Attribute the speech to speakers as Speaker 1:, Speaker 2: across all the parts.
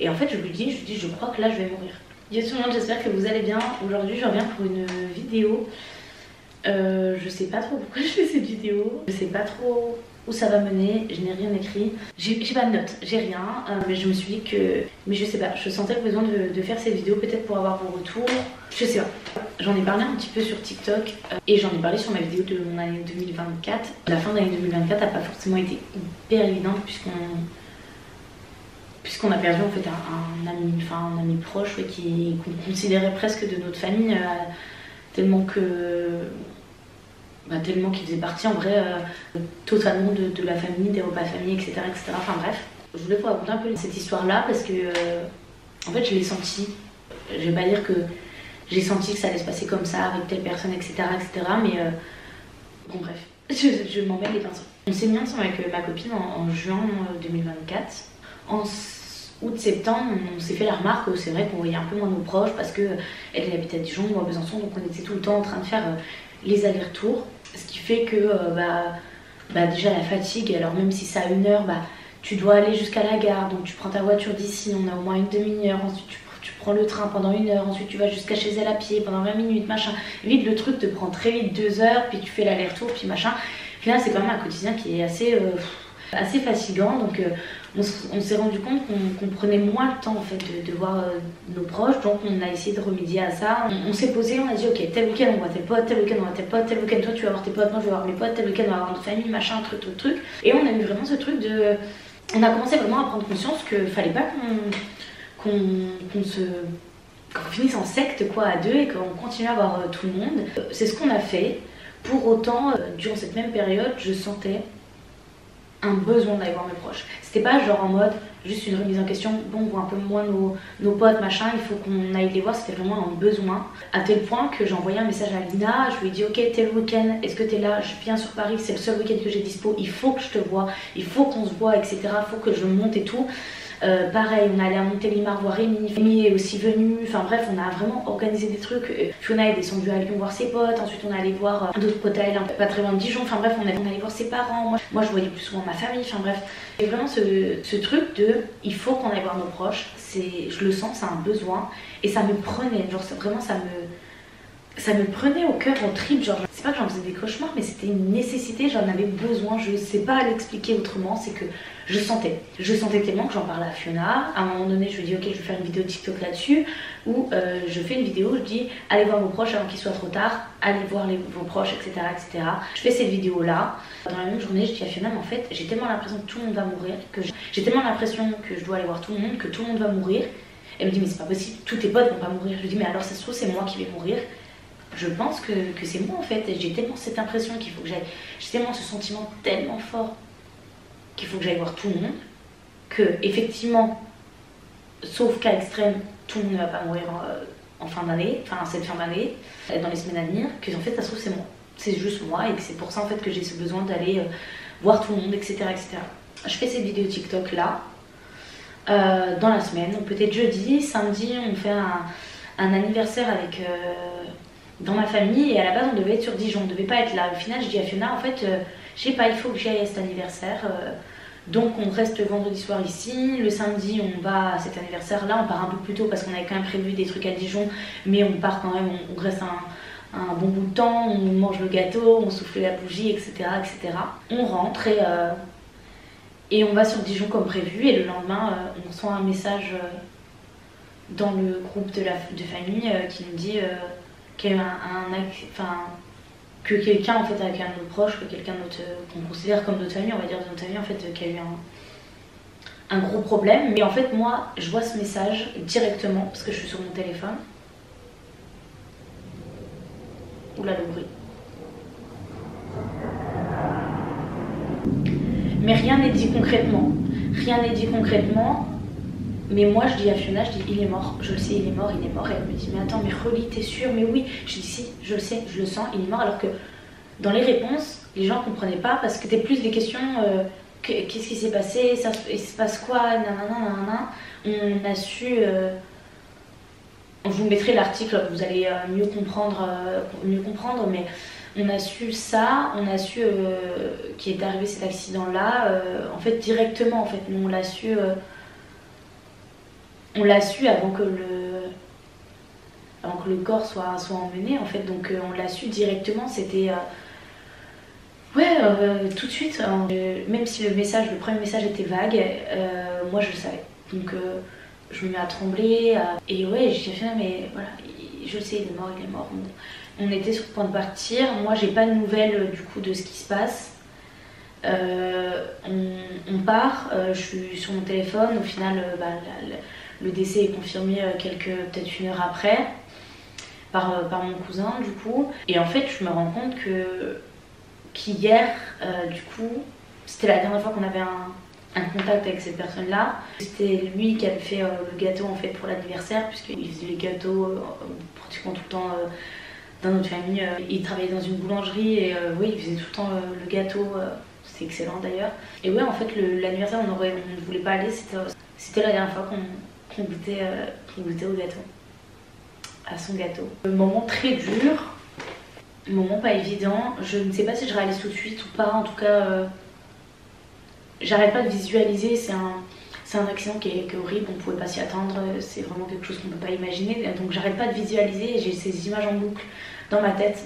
Speaker 1: Et en fait je lui dis, je crois que là je vais mourir. Yo tout le monde, j'espère que vous allez bien. Aujourd'hui je reviens pour une vidéo. Je sais pas trop pourquoi je fais cette vidéo. Je sais pas trop où ça va mener, je n'ai rien écrit. J'ai pas de notes, j'ai rien. Mais je me suis dit que... Mais je sais pas, je sentais le besoin de faire cette vidéo peut-être pour avoir vos retours. Je sais pas. J'en ai parlé un petit peu sur TikTok et j'en ai parlé sur ma vidéo de mon année 2024. La fin de l'année 2024 n'a pas forcément été hyper évidente puisqu'on a perdu en fait un ami proche, ouais, qu'on considérait presque de notre famille, tellement qu'il faisait partie en vrai totalement de la famille, des repas famille, etc., etc. Enfin bref, je voulais vous raconter un peu cette histoire là parce que en fait je l'ai senti. Je vais pas dire que j'ai senti que ça allait se passer comme ça avec telle personne, etc., mais bon bref, je m'en mets les pinceaux. On s'est mis ensemble avec ma copine en juin 2024. En août-septembre, on s'est fait la remarque que c'est vrai qu'on voyait un peu moins nos proches parce qu'elle habitait à Dijon, moi à Besançon, donc on était tout le temps en train de faire les allers-retours. Ce qui fait que déjà la fatigue, alors même si c'est à 1 heure, tu dois aller jusqu'à la gare, donc tu prends ta voiture d'ici, on a au moins une demi-heure, ensuite tu prends le train pendant 1 heure, ensuite tu vas jusqu'à chez elle à pied pendant 20 minutes, machin. Vite, le truc te prend très vite 2 heures, puis tu fais l'aller-retour, puis machin. Au final, c'est quand même un quotidien qui est assez fatigant, donc on s'est rendu compte qu'on prenait moins le temps en fait de voir nos proches, donc on a essayé de remédier à ça. On s'est posé, on a dit ok, tel week-end on voit tel pote, tel week-end on voit tel pote, tel week-end toi tu vas voir tes potes, moi je vais voir mes potes, tel week-end on va voir notre famille, machin, truc. Et on a eu vraiment ce truc de... On a commencé vraiment à prendre conscience qu'il fallait pas qu'on finisse en secte quoi à deux et qu'on continue à voir tout le monde. C'est ce qu'on a fait. Pour autant, durant cette même période, je sentais un besoin d'aller voir mes proches. C'était pas genre en mode juste une remise en question, bon on voit un peu moins nos potes machin, il faut qu'on aille les voir, c'était vraiment un besoin. À tel point que j'ai envoyé un message à Lina, je lui ai dit ok tel week-end, est-ce que t'es là, je viens sur Paris, c'est le seul week-end que j'ai dispo, il faut que je te vois, il faut qu'on se voit, etc. Il faut que je monte et tout. Pareil, on allait à Montélimar voir Rémi. Rémi est aussi venu. Enfin bref, on a vraiment organisé des trucs. Fiona est descendue à Lyon voir ses potes. Ensuite, on allait voir d'autres potes à elle, pas très loin de Dijon. Enfin bref, on allait voir ses parents. Moi, je voyais plus souvent ma famille. Enfin bref, et vraiment ce truc de il faut qu'on aille voir nos proches. Je le sens, c'est un besoin et ça me prenait. Genre vraiment, ça me prenait au cœur, au trip. Genre, c'est pas que j'en faisais des cauchemars, mais c'était une nécessité. J'en avais besoin. Je sais pas l'expliquer autrement. C'est que je sentais tellement que j'en parlais à Fiona. À un moment donné, je lui dis ok, je vais faire une vidéo TikTok là-dessus, où je fais une vidéo, je dis allez voir vos proches avant qu'il soit trop tard, allez voir vos proches, etc., etc. Je fais cette vidéo là. Dans la même journée, je dis à Fiona, mais en fait, j'ai tellement l'impression que tout le monde va mourir, que j'ai tellement l'impression que je dois aller voir tout le monde, que tout le monde va mourir. Elle me dit mais c'est pas possible, tous tes potes vont pas mourir. Je lui dis mais alors ça se trouve c'est moi qui vais mourir. Je pense que c'est moi en fait. J'ai tellement cette impression qu'il faut que j'aille. J'ai tellement ce sentiment tellement fort qu'il faut que j'aille voir tout le monde, que effectivement, sauf cas extrême, tout le monde ne va pas mourir en fin d'année, enfin cette fin d'année, dans les semaines à venir, que en fait ça se trouve c'est moi, c'est juste moi et que c'est pour ça en fait que j'ai ce besoin d'aller voir tout le monde, etc., etc. Je fais cette vidéo TikTok là, dans la semaine, donc peut-être jeudi, samedi, on fait un anniversaire avec... dans ma famille et à la base on devait être sur Dijon, on devait pas être là. Au final je dis à Fiona en fait je sais pas, il faut que j'y aille à cet anniversaire, donc on reste le vendredi soir ici, le samedi on va à cet anniversaire là, on part un peu plus tôt parce qu'on avait quand même prévu des trucs à Dijon, mais on part quand même, on reste un bon bout de temps, on mange le gâteau, on souffle la bougie, etc., etc. On rentre et on va sur Dijon comme prévu et le lendemain on reçoit un message dans le groupe de famille qui nous dit qu'il y a eu que quelqu'un en fait avec un autre proche, que quelqu'un d'autre qu'on considère comme notre famille, on va dire de notre famille en fait, qu'il y a eu un gros problème. Mais en fait moi je vois ce message directement parce que je suis sur mon téléphone. Oula le bruit. Mais rien n'est dit concrètement. Rien n'est dit concrètement. Mais moi je dis à Fiona, je dis il est mort, je le sais, il est mort. Et elle me dit mais attends, mais relis, t'es sûre? Mais oui. Je dis si, je le sais, je le sens, il est mort. Alors que dans les réponses, les gens comprenaient pas parce que c'était plus des questions qu'est-ce qui s'est passé, il se passe quoi, nanana. On a su, je vous mettrai l'article, vous allez mieux comprendre, mais on a su ça, on a su qu'il est arrivé cet accident là, en fait directement en fait, nous on l'a su. on l'a su avant que le corps soit emmené en fait, donc on l'a su directement, c'était ouais, tout de suite, même si le premier message était vague, moi je le savais, donc je me mets à trembler, et ouais, j'ai fait mais voilà, je le sais, il est mort. On était sur le point de partir, moi j'ai pas de nouvelles du coup de ce qui se passe. On part, je suis sur mon téléphone, au final le décès est confirmé peut-être 1 heure après par mon cousin du coup, et en fait je me rends compte qu'hier du coup c'était la dernière fois qu'on avait un contact avec cette personne là. C'était lui qui avait fait le gâteau en fait pour l'anniversaire, puisqu'il faisait les gâteaux pratiquement tout le temps dans notre famille. Il travaillait dans une boulangerie et oui, il faisait tout le temps le gâteau. C'était excellent d'ailleurs. Et ouais, en fait, l'anniversaire, on ne voulait pas aller. C'était la dernière fois qu'on goûtait au gâteau. À son gâteau. Moment très dur. Moment pas évident. Je ne sais pas si je réalise tout de suite ou pas. En tout cas, j'arrête pas de visualiser. C'est un accident qui est horrible. On ne pouvait pas s'y attendre. C'est vraiment quelque chose qu'on ne peut pas imaginer. Donc j'arrête pas de visualiser. J'ai ces images en boucle dans ma tête,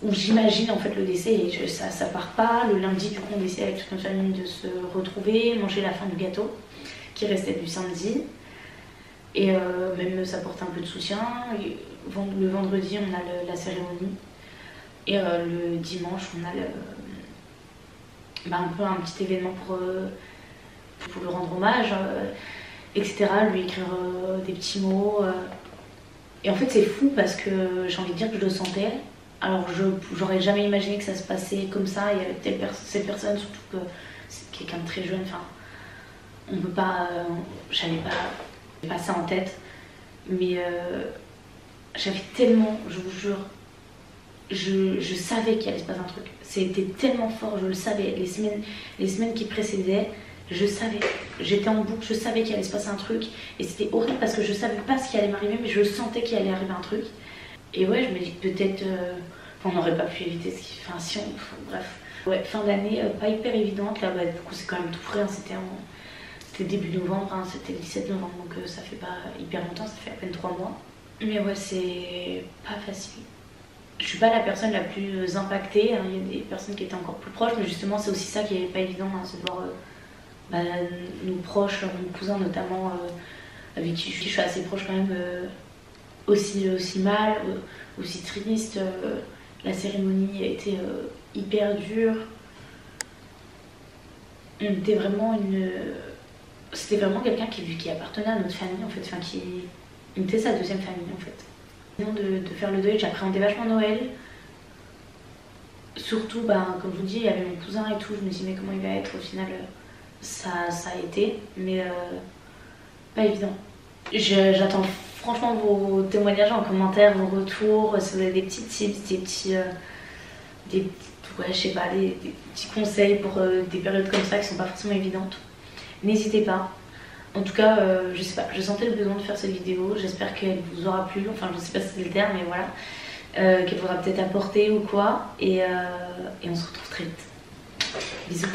Speaker 1: où j'imagine en fait le décès et ça part pas. Le lundi du coup on décide avec toute notre famille de se retrouver, manger la fin du gâteau qui restait du samedi, et même ça porte un peu de soutien. Et le vendredi on a la cérémonie, et le dimanche on a un peu un petit événement pour lui rendre hommage, etc. Lui écrire des petits mots, et en fait c'est fou parce que j'ai envie de dire que je le sentais. Alors j'aurais jamais imaginé que ça se passait comme ça et avec cette personne, surtout que c'est quelqu'un de très jeune. Enfin, on peut pas, j'avais pas ça en tête, mais j'avais tellement, je vous jure, je savais qu'il allait se passer un truc. C'était tellement fort, je le savais. Les semaines qui précédaient, je savais. J'étais en boucle, je savais qu'il allait se passer un truc, et c'était horrible parce que je savais pas ce qui allait m'arriver, mais je sentais qu'il allait arriver un truc. Et ouais, je me dis que peut-être on n'aurait pas pu éviter ce qui. Enfin, si on. Bref. Ouais, fin d'année, pas hyper évidente. Là, du coup, c'est quand même tout frais. Hein. C'était début novembre, hein. C'était le 17 novembre, donc ça fait pas hyper longtemps, ça fait à peine 3 mois. Mais ouais, c'est pas facile. Je suis pas la personne la plus impactée. Hein. Il y a des personnes qui étaient encore plus proches, mais justement, c'est aussi ça qui est pas évident, hein, c'est de voir nos proches, mon cousin notamment, avec qui je suis assez proche quand même. Aussi mal, aussi triste. La cérémonie a été hyper dure. C'était vraiment quelqu'un qui appartenait à notre famille en fait, enfin il était sa deuxième famille en fait. De faire le deuil, j'appréhendais vachement Noël. Surtout, comme je vous dis, il y avait mon cousin et tout, je me disais mais comment il va être, au final ça a été, mais pas évident. J'attends franchement vos témoignages en commentaire, vos retours, si vous avez des petits tips, ouais, je sais pas, des petits conseils pour des périodes comme ça qui sont pas forcément évidentes. N'hésitez pas. En tout cas, je sais pas, je sentais le besoin de faire cette vidéo, j'espère qu'elle vous aura plu, enfin je sais pas si c'est le terme, mais voilà, qu'elle vous aura peut-être apporté ou quoi, et on se retrouve très vite. Bisous.